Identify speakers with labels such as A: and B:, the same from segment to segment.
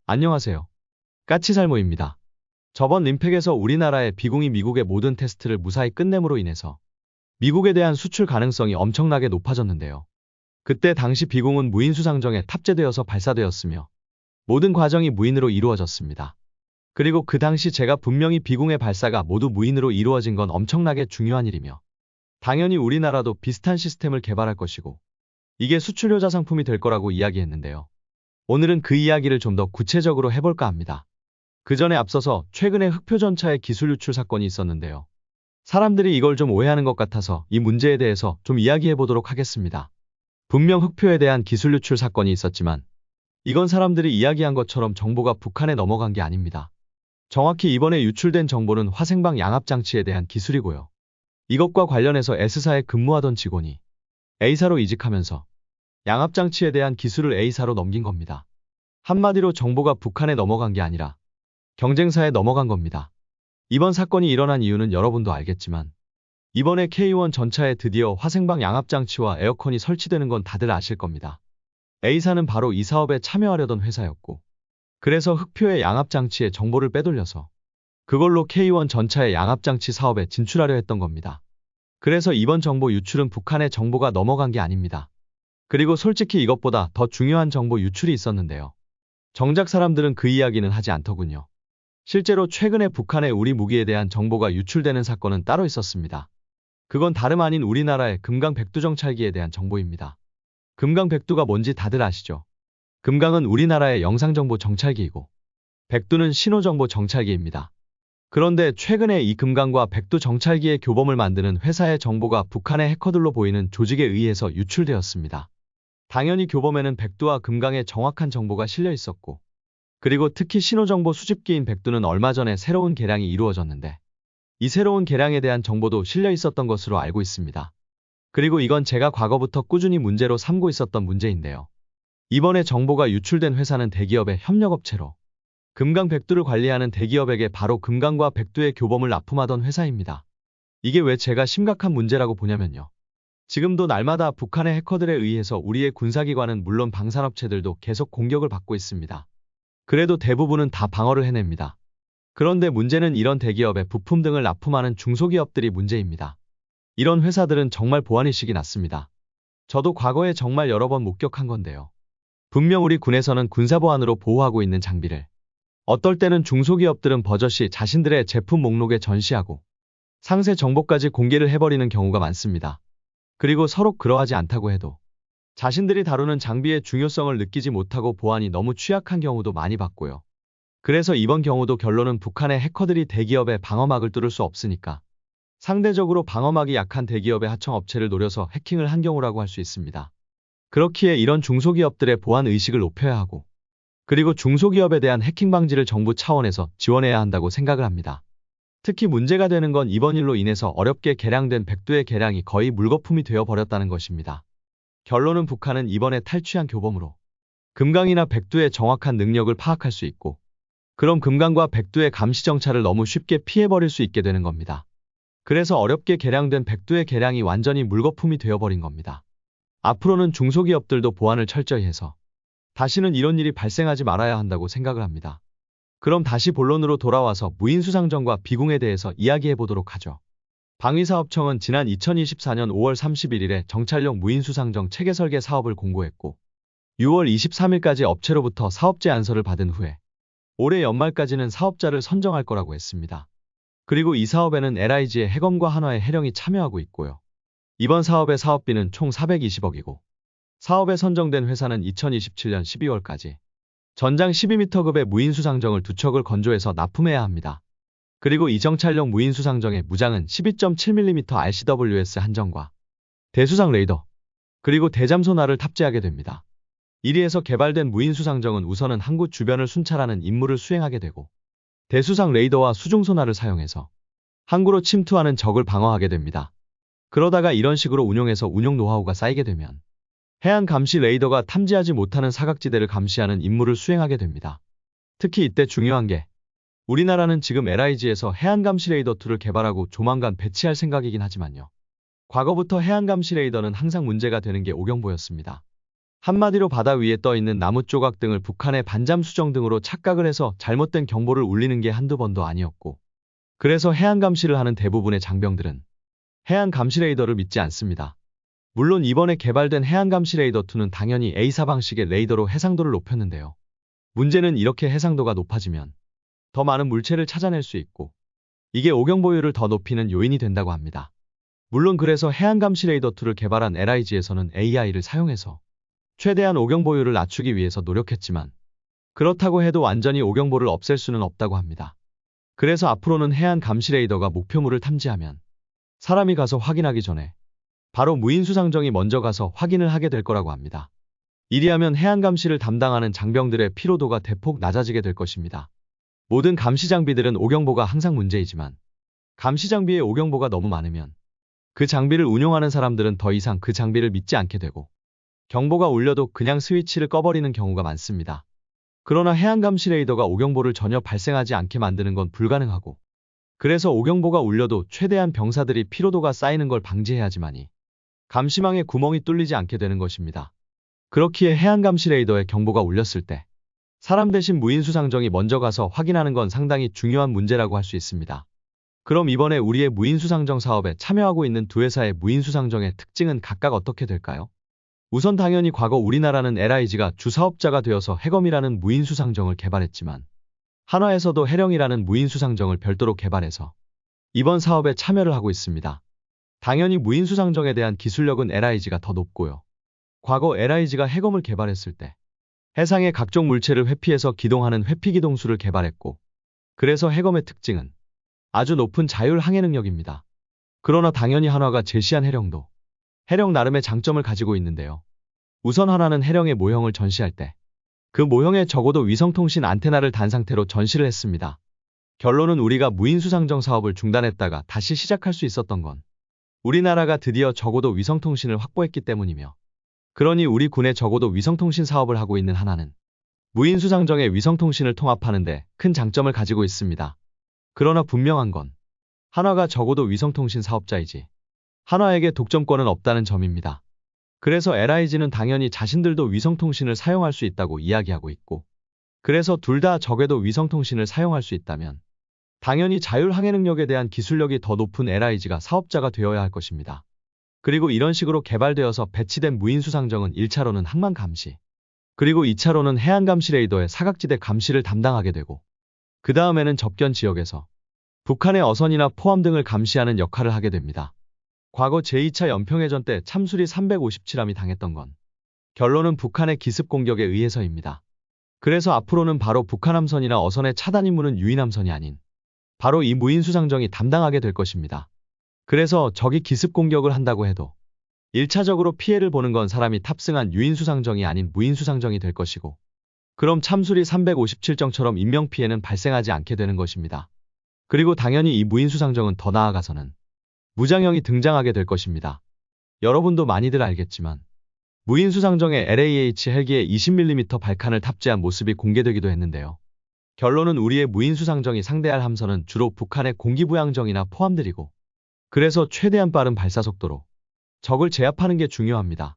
A: 안녕하세요. 까치살모입니다. 저번 림팩에서 우리나라의 비공이 미국의 모든 테스트를 무사히 끝냄으로 인해서 미국에 대한 수출 가능성이 엄청나게 높아졌는데요. 그때 당시 비공은 무인 수상정에 탑재되어서 발사되었으며 모든 과정이 무인으로 이루어졌습니다. 그리고 그 당시 제가 분명히 비공의 발사가 모두 무인으로 이루어진 건 엄청나게 중요한 일이며 당연히 우리나라도 비슷한 시스템을 개발할 것이고 이게 수출 효자 상품이 될 거라고 이야기했는데요. 오늘은 그 이야기를 좀 더 구체적으로 해볼까 합니다. 그 전에 앞서서 최근에 흑표 전차의 기술 유출 사건이 있었는데요. 사람들이 이걸 좀 오해하는 것 같아서 이 문제에 대해서 좀 이야기해 보도록 하겠습니다. 분명 흑표에 대한 기술 유출 사건이 있었지만 이건 사람들이 이야기한 것처럼 정보가 북한에 넘어간 게 아닙니다. 정확히 이번에 유출된 정보는 화생방 양압장치에 대한 기술이고요. 이것과 관련해서 S사에 근무하던 직원이 A사로 이직하면서 양압장치에 대한 기술을 A사로 넘긴 겁니다. 한마디로 정보가 북한에 넘어간 게 아니라 경쟁사에 넘어간 겁니다. 이번 사건이 일어난 이유는 여러분도 알겠지만 이번에 K1 전차에 드디어 화생방 양압장치와 에어컨이 설치되는 건 다들 아실 겁니다. A사는 바로 이 사업에 참여하려던 회사였고 그래서 흑표의 양압장치의 정보를 빼돌려서 그걸로 K1 전차의 양압장치 사업에 진출하려 했던 겁니다. 그래서 이번 정보 유출은 북한에 정보가 넘어간 게 아닙니다. 그리고 솔직히 이것보다 더 중요한 정보 유출이 있었는데요. 정작 사람들은 그 이야기는 하지 않더군요. 실제로 최근에 북한의 우리 무기에 대한 정보가 유출되는 사건은 따로 있었습니다. 그건 다름 아닌 우리나라의 금강 백두 정찰기에 대한 정보입니다. 금강 백두가 뭔지 다들 아시죠? 금강은 우리나라의 영상정보 정찰기이고 백두는 신호정보 정찰기입니다. 그런데 최근에 이 금강과 백두 정찰기의 교범을 만드는 회사의 정보가 북한의 해커들로 보이는 조직에 의해서 유출되었습니다. 당연히 교범에는 백두와 금강의 정확한 정보가 실려 있었고 그리고 특히 신호정보 수집기인 백두는 얼마 전에 새로운 개량이 이루어졌는데 이 새로운 개량에 대한 정보도 실려 있었던 것으로 알고 있습니다. 그리고 이건 제가 과거부터 꾸준히 문제로 삼고 있었던 문제인데요. 이번에 정보가 유출된 회사는 대기업의 협력업체로 금강 백두를 관리하는 대기업에게 바로 금강과 백두의 교범을 납품하던 회사입니다. 이게 왜 제가 심각한 문제라고 보냐면요. 지금도 날마다 북한의 해커들에 의해서 우리의 군사기관은 물론 방산업체들도 계속 공격을 받고 있습니다. 그래도 대부분은 다 방어를 해냅니다. 그런데 문제는 이런 대기업의 부품 등을 납품하는 중소기업들이 문제입니다. 이런 회사들은 정말 보안의식이 낮습니다. 저도 과거에 정말 여러 번 목격한 건데요. 분명 우리 군에서는 군사보안으로 보호하고 있는 장비를 어떨 때는 중소기업들은 버젓이 자신들의 제품 목록에 전시하고 상세 정보까지 공개를 해버리는 경우가 많습니다. 그리고 서로 그러하지 않다고 해도 자신들이 다루는 장비의 중요성을 느끼지 못하고 보안이 너무 취약한 경우도 많이 봤고요. 그래서 이번 경우도 결론은 북한의 해커들이 대기업의 방어막을 뚫을 수 없으니까 상대적으로 방어막이 약한 대기업의 하청업체를 노려서 해킹을 한 경우라고 할 수 있습니다. 그렇기에 이런 중소기업들의 보안 의식을 높여야 하고 그리고 중소기업에 대한 해킹 방지를 정부 차원에서 지원해야 한다고 생각을 합니다. 특히 문제가 되는 건 이번 일로 인해서 어렵게 개량된 백두의 개량이 거의 물거품이 되어버렸다는 것입니다. 결론은 북한은 이번에 탈취한 교범으로 금강이나 백두의 정확한 능력을 파악할 수 있고 그럼 금강과 백두의 감시정찰을 너무 쉽게 피해버릴 수 있게 되는 겁니다. 그래서 어렵게 개량된 백두의 개량이 완전히 물거품이 되어버린 겁니다. 앞으로는 중소기업들도 보안을 철저히 해서 다시는 이런 일이 발생하지 말아야 한다고 생각을 합니다. 그럼 다시 본론으로 돌아와서 무인수상정과 비공에 대해서 이야기해 보도록 하죠. 방위사업청은 지난 2024년 5월 31일에 정찰용 무인수상정 체계 설계 사업을 공고했고 6월 23일까지 업체로부터 사업 제안서를 받은 후에 올해 연말까지는 사업자를 선정할 거라고 했습니다. 그리고 이 사업에는 LIG의 해검과 한화의 해령이 참여하고 있고요. 이번 사업의 사업비는 총 420억이고 사업에 선정된 회사는 2027년 12월까지 전장 12m급의 무인수상정을 2척을 건조해서 납품해야 합니다. 그리고 이 정찰용 무인수상정의 무장은 12.7mm RCWS 한정과 대수상 레이더, 그리고 대잠소나를 탑재하게 됩니다. 이리에서 개발된 무인수상정은 우선은 항구 주변을 순찰하는 임무를 수행하게 되고 대수상 레이더와 수중소나를 사용해서 항구로 침투하는 적을 방어하게 됩니다. 그러다가 이런 식으로 운용해서 운용 노하우가 쌓이게 되면 해안 감시 레이더가 탐지하지 못하는 사각지대를 감시하는 임무를 수행하게 됩니다. 특히 이때 중요한 게 우리나라는 지금 LIG에서 해안 감시 레이더 2를 개발하고 조만간 배치할 생각이긴 하지만요. 과거부터 해안 감시 레이더는 항상 문제가 되는 게 오경보였습니다. 한마디로 바다 위에 떠 있는 나무 조각 등을 북한의 반잠 수정 등으로 착각을 해서 잘못된 경보를 울리는 게 한두 번도 아니었고, 그래서 해안 감시를 하는 대부분의 장병들은 해안 감시 레이더를 믿지 않습니다. 물론 이번에 개발된 해안 감시 레이더 2는 당연히 A사 방식의 레이더로 해상도를 높였는데요. 문제는 이렇게 해상도가 높아지면 더 많은 물체를 찾아낼 수 있고, 이게 오경보율을 더 높이는 요인이 된다고 합니다. 물론 그래서 해안 감시 레이더 2를 개발한 LIG에서는 AI를 사용해서 최대한 오경보율을 낮추기 위해서 노력했지만, 그렇다고 해도 완전히 오경보를 없앨 수는 없다고 합니다. 그래서 앞으로는 해안 감시 레이더가 목표물을 탐지하면 사람이 가서 확인하기 전에 바로 무인수상정이 먼저 가서 확인을 하게 될 거라고 합니다. 이리하면 해안 감시를 담당하는 장병들의 피로도가 대폭 낮아지게 될 것입니다. 모든 감시 장비들은 오경보가 항상 문제이지만, 감시 장비에 오경보가 너무 많으면 그 장비를 운용하는 사람들은 더 이상 그 장비를 믿지 않게 되고, 경보가 울려도 그냥 스위치를 꺼버리는 경우가 많습니다. 그러나 해안 감시 레이더가 오경보를 전혀 발생하지 않게 만드는 건 불가능하고, 그래서 오경보가 울려도 최대한 병사들이 피로도가 쌓이는 걸 방지해야지만이 감시망에 구멍이 뚫리지 않게 되는 것입니다. 그렇기에 해안 감시 레이더에 경보가 울렸을 때 사람 대신 무인수상정이 먼저 가서 확인하는 건 상당히 중요한 문제라고 할 수 있습니다. 그럼 이번에 우리의 무인수상정 사업에 참여하고 있는 두 회사의 무인수상정의 특징은 각각 어떻게 될까요? 우선 당연히 과거 우리나라는 LIG가 주사업자가 되어서 해검이라는 무인수상정을 개발했지만, 한화에서도 해령이라는 무인수상정을 별도로 개발해서 이번 사업에 참여를 하고 있습니다. 당연히 무인수상정에 대한 기술력은 LIG가 더 높고요. 과거 LIG가 해검을 개발했을 때 해상의 각종 물체를 회피해서 기동하는 회피기동수를 개발했고, 그래서 해검의 특징은 아주 높은 자율 항해 능력입니다. 그러나 당연히 한화가 제시한 해령도 해령 나름의 장점을 가지고 있는데요. 우선 한화는 해령의 모형을 전시할 때 그 모형에 적어도 위성통신 안테나를 단 상태로 전시를 했습니다. 결론은 우리가 무인수상정 사업을 중단했다가 다시 시작할 수 있었던 건 우리나라가 드디어 적어도 위성통신을 확보했기 때문이며, 그러니 우리 군에 적어도 위성통신 사업을 하고 있는 한화는 무인수상정의 위성통신을 통합하는데 큰 장점을 가지고 있습니다. 그러나 분명한 건 한화가 적어도 위성통신 사업자이지 한화에게 독점권은 없다는 점입니다. 그래서 LIG는 당연히 자신들도 위성통신을 사용할 수 있다고 이야기하고 있고, 그래서 둘 다 적어도 위성통신을 사용할 수 있다면 당연히 자율항해 능력에 대한 기술력이 더 높은 LIG가 사업자가 되어야 할 것입니다. 그리고 이런 식으로 개발되어서 배치된 무인수상정은 1차로는 항만 감시, 그리고 2차로는 해안 감시 레이더의 사각지대 감시를 담당하게 되고, 그 다음에는 접견 지역에서 북한의 어선이나 포함 등을 감시하는 역할을 하게 됩니다. 과거 제2차 연평해전 때 참수리 357함이 당했던 건 결론은 북한의 기습 공격에 의해서입니다. 그래서 앞으로는 바로 북한 함선이나 어선의 차단 임무는 유인함선이 아닌 바로 이 무인수상정이 담당하게 될 것입니다. 그래서 적이 기습 공격을 한다고 해도 1차적으로 피해를 보는 건 사람이 탑승한 유인수상정이 아닌 무인수상정이 될 것이고, 그럼 참수리 357정처럼 인명피해는 발생하지 않게 되는 것입니다. 그리고 당연히 이 무인수상정은 더 나아가서는 무장형이 등장하게 될 것입니다. 여러분도 많이들 알겠지만 무인수상정에 LAH 헬기에 20mm 발칸을 탑재한 모습이 공개되기도 했는데요. 결론은 우리의 무인수상정이 상대할 함선은 주로 북한의 공기부양정이나 포함들이고, 그래서 최대한 빠른 발사속도로 적을 제압하는 게 중요합니다.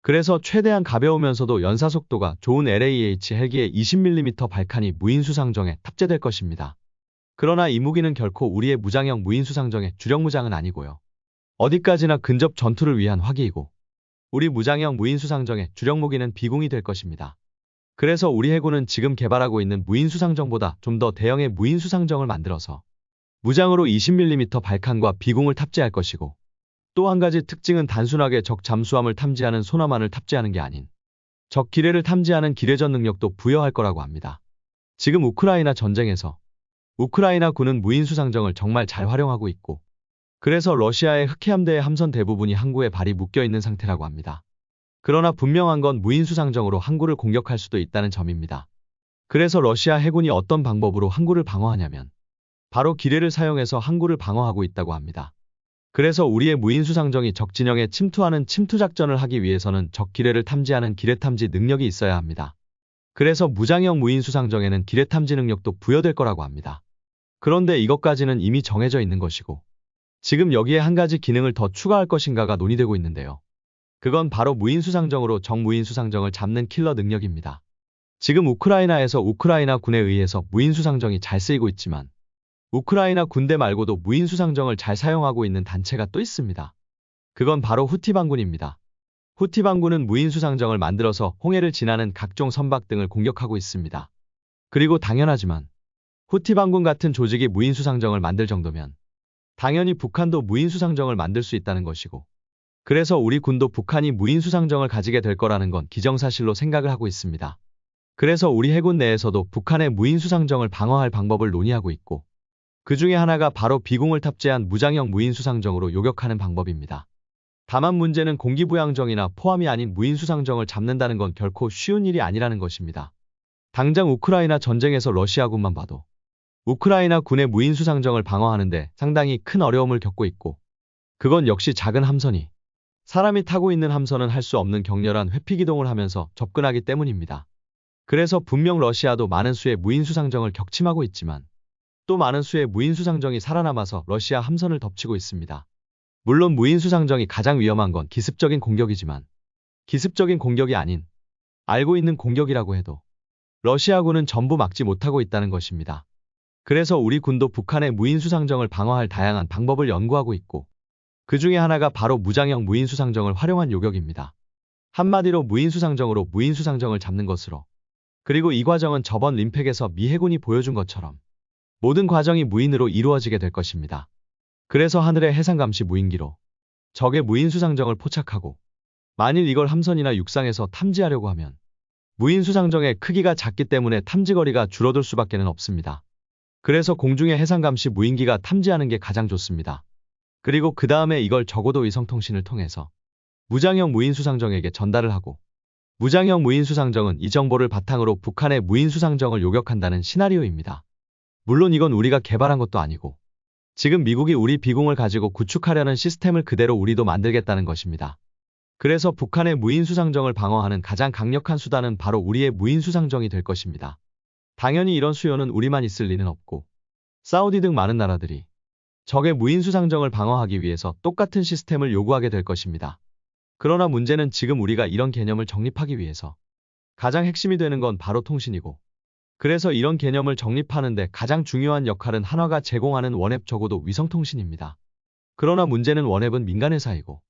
A: 그래서 최대한 가벼우면서도 연사속도가 좋은 LAH 헬기의 20mm 발칸이 무인수상정에 탑재될 것입니다. 그러나 이 무기는 결코 우리의 무장형 무인수상정의 주력 무장은 아니고요. 어디까지나 근접 전투를 위한 화기이고, 우리 무장형 무인수상정의 주력 무기는 비공이 될 것입니다. 그래서 우리 해군은 지금 개발하고 있는 무인수상정보다 좀 더 대형의 무인수상정을 만들어서 무장으로 20mm 발칸과 비공을 탑재할 것이고, 또 한 가지 특징은 단순하게 적 잠수함을 탐지하는 소나만을 탑재하는 게 아닌 적 기뢰를 탐지하는 기뢰전 능력도 부여할 거라고 합니다. 지금 우크라이나 전쟁에서 우크라이나 군은 무인수상정을 정말 잘 활용하고 있고, 그래서 러시아의 흑해함대의 함선 대부분이 항구에 발이 묶여있는 상태라고 합니다. 그러나 분명한 건 무인수상정으로 항구를 공격할 수도 있다는 점입니다. 그래서 러시아 해군이 어떤 방법으로 항구를 방어하냐면 바로 기뢰를 사용해서 항구를 방어하고 있다고 합니다. 그래서 우리의 무인수상정이 적 진영에 침투하는 침투작전을 하기 위해서는 적 기뢰를 탐지하는 기뢰탐지 능력이 있어야 합니다. 그래서 무장형 무인수상정에는 기뢰탐지 능력도 부여될 거라고 합니다. 그런데 이것까지는 이미 정해져 있는 것이고, 지금 여기에 한 가지 기능을 더 추가할 것인가가 논의되고 있는데요. 그건 바로 무인수상정으로 적무인수상정을 잡는 킬러 능력입니다. 지금 우크라이나에서 우크라이나 군에 의해서 무인수상정이 잘 쓰이고 있지만 우크라이나 군대 말고도 무인수상정을 잘 사용하고 있는 단체가 또 있습니다. 그건 바로 후티 반군입니다. 후티 반군은 무인수상정을 만들어서 홍해를 지나는 각종 선박 등을 공격하고 있습니다. 그리고 당연하지만 후티 반군 같은 조직이 무인수상정을 만들 정도면 당연히 북한도 무인수상정을 만들 수 있다는 것이고, 그래서 우리 군도 북한이 무인수상정을 가지게 될 거라는 건 기정사실로 생각을 하고 있습니다. 그래서 우리 해군 내에서도 북한의 무인수상정을 방어할 방법을 논의하고 있고, 그 중에 하나가 바로 비공을 탑재한 무장형 무인수상정으로 요격하는 방법입니다. 다만 문제는 공기부양정이나 포함이 아닌 무인수상정을 잡는다는 건 결코 쉬운 일이 아니라는 것입니다. 당장 우크라이나 전쟁에서 러시아군만 봐도 우크라이나 군의 무인수상정을 방어하는데 상당히 큰 어려움을 겪고 있고, 그건 역시 작은 함선이 사람이 타고 있는 함선은 할 수 없는 격렬한 회피기동을 하면서 접근하기 때문입니다. 그래서 분명 러시아도 많은 수의 무인수상정을 격침하고 있지만 또 많은 수의 무인수상정이 살아남아서 러시아 함선을 덮치고 있습니다. 물론 무인수상정이 가장 위험한 건 기습적인 공격이지만 기습적인 공격이 아닌 알고 있는 공격이라고 해도 러시아군은 전부 막지 못하고 있다는 것입니다. 그래서 우리 군도 북한의 무인수상정을 방어할 다양한 방법을 연구하고 있고, 그 중에 하나가 바로 무장형 무인수상정을 활용한 요격입니다. 한마디로 무인수상정으로 무인수상정을 잡는 것으로, 그리고 이 과정은 저번 림팩에서 미 해군이 보여준 것처럼 모든 과정이 무인으로 이루어지게 될 것입니다. 그래서 하늘의 해상감시 무인기로 적의 무인수상정을 포착하고, 만일 이걸 함선이나 육상에서 탐지하려고 하면 무인수상정의 크기가 작기 때문에 탐지거리가 줄어들 수밖에 없습니다. 그래서 공중의 해상감시 무인기가 탐지하는 게 가장 좋습니다. 그리고 그 다음에 이걸 적어도 위성통신을 통해서 무장형 무인수상정에게 전달을 하고, 무장형 무인수상정은 이 정보를 바탕으로 북한의 무인수상정을 요격한다는 시나리오입니다. 물론 이건 우리가 개발한 것도 아니고 지금 미국이 우리 비공을 가지고 구축하려는 시스템을 그대로 우리도 만들겠다는 것입니다. 그래서 북한의 무인수상정을 방어하는 가장 강력한 수단은 바로 우리의 무인수상정이 될 것입니다. 당연히 이런 수요는 우리만 있을 리는 없고, 사우디 등 많은 나라들이 적의 무인수상정을 방어하기 위해서 똑같은 시스템을 요구하게 될 것입니다. 그러나 문제는 지금 우리가 이런 개념을 정립하기 위해서 가장 핵심이 되는 건 바로 통신이고, 그래서 이런 개념을 정립하는데 가장 중요한 역할은 한화가 제공하는 원앱 적어도 위성통신입니다. 그러나 문제는 원앱은 민간회사이고,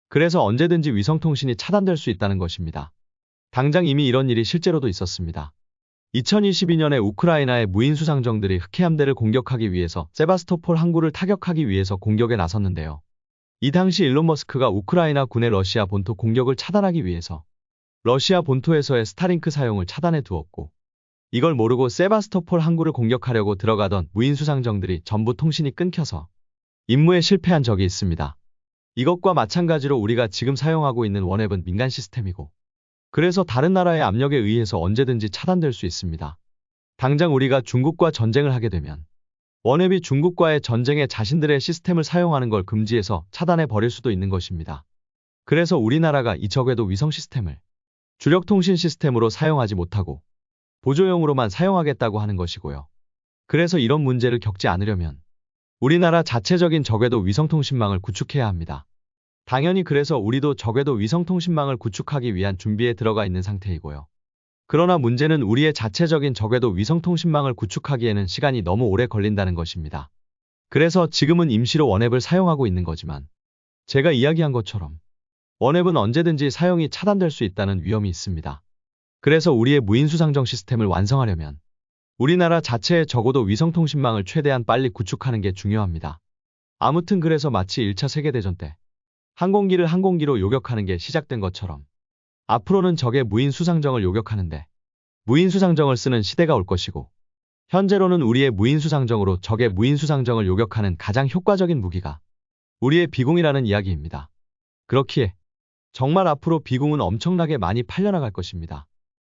A: 그래서 언제든지 위성통신이 차단될 수 있다는 것입니다. 당장 이미 이런 일이 실제로도 있었습니다. 2022년에 우크라이나의 무인수상정들이 흑해함대를 공격하기 위해서 세바스토폴 항구를 타격하기 위해서 공격에 나섰는데요. 이 당시 일론 머스크가 우크라이나 군의 러시아 본토 공격을 차단하기 위해서 러시아 본토에서의 스타링크 사용을 차단해 두었고, 이걸 모르고 세바스토폴 항구를 공격하려고 들어가던 무인수상정들이 전부 통신이 끊겨서 임무에 실패한 적이 있습니다. 이것과 마찬가지로 우리가 지금 사용하고 있는 원앱은 민간 시스템이고, 그래서 다른 나라의 압력에 의해서 언제든지 차단될 수 있습니다. 당장 우리가 중국과 전쟁을 하게 되면 원앱이 중국과의 전쟁에 자신들의 시스템을 사용하는 걸 금지해서 차단해 버릴 수도 있는 것입니다. 그래서 우리나라가 이 적외도 위성 시스템을 주력통신 시스템으로 사용하지 못하고 보조용으로만 사용하겠다고 하는 것이고요. 그래서 이런 문제를 겪지 않으려면 우리나라 자체적인 적외도 위성통신망을 구축해야 합니다. 당연히 그래서 우리도 적외도 위성통신망을 구축하기 위한 준비에 들어가 있는 상태이고요. 그러나 문제는 우리의 자체적인 적외도 위성통신망을 구축하기에는 시간이 너무 오래 걸린다는 것입니다. 그래서 지금은 임시로 원앱을 사용하고 있는 거지만 제가 이야기한 것처럼 원앱은 언제든지 사용이 차단될 수 있다는 위험이 있습니다. 그래서 우리의 무인수상정 시스템을 완성하려면 우리나라 자체의 적어도 위성통신망을 최대한 빨리 구축하는 게 중요합니다. 아무튼 그래서 마치 1차 세계대전 때 항공기를 항공기로 요격하는 게 시작된 것처럼 앞으로는 적의 무인수상정을 요격하는데 무인수상정을 쓰는 시대가 올 것이고, 현재로는 우리의 무인수상정으로 적의 무인수상정을 요격하는 가장 효과적인 무기가 우리의 비공이라는 이야기입니다. 그렇기에 정말 앞으로 비공은 엄청나게 많이 팔려나갈 것입니다.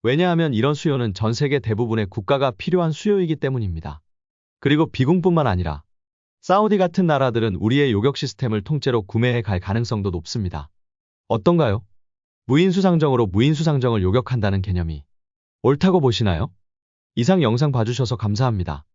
A: 왜냐하면 이런 수요는 전 세계 대부분의 국가가 필요한 수요이기 때문입니다. 그리고 비공뿐만 아니라 사우디 같은 나라들은 우리의 요격 시스템을 통째로 구매해 갈 가능성도 높습니다. 어떤가요? 무인수상정으로 무인수상정을 요격한다는 개념이 옳다고 보시나요? 이상 영상 봐주셔서 감사합니다.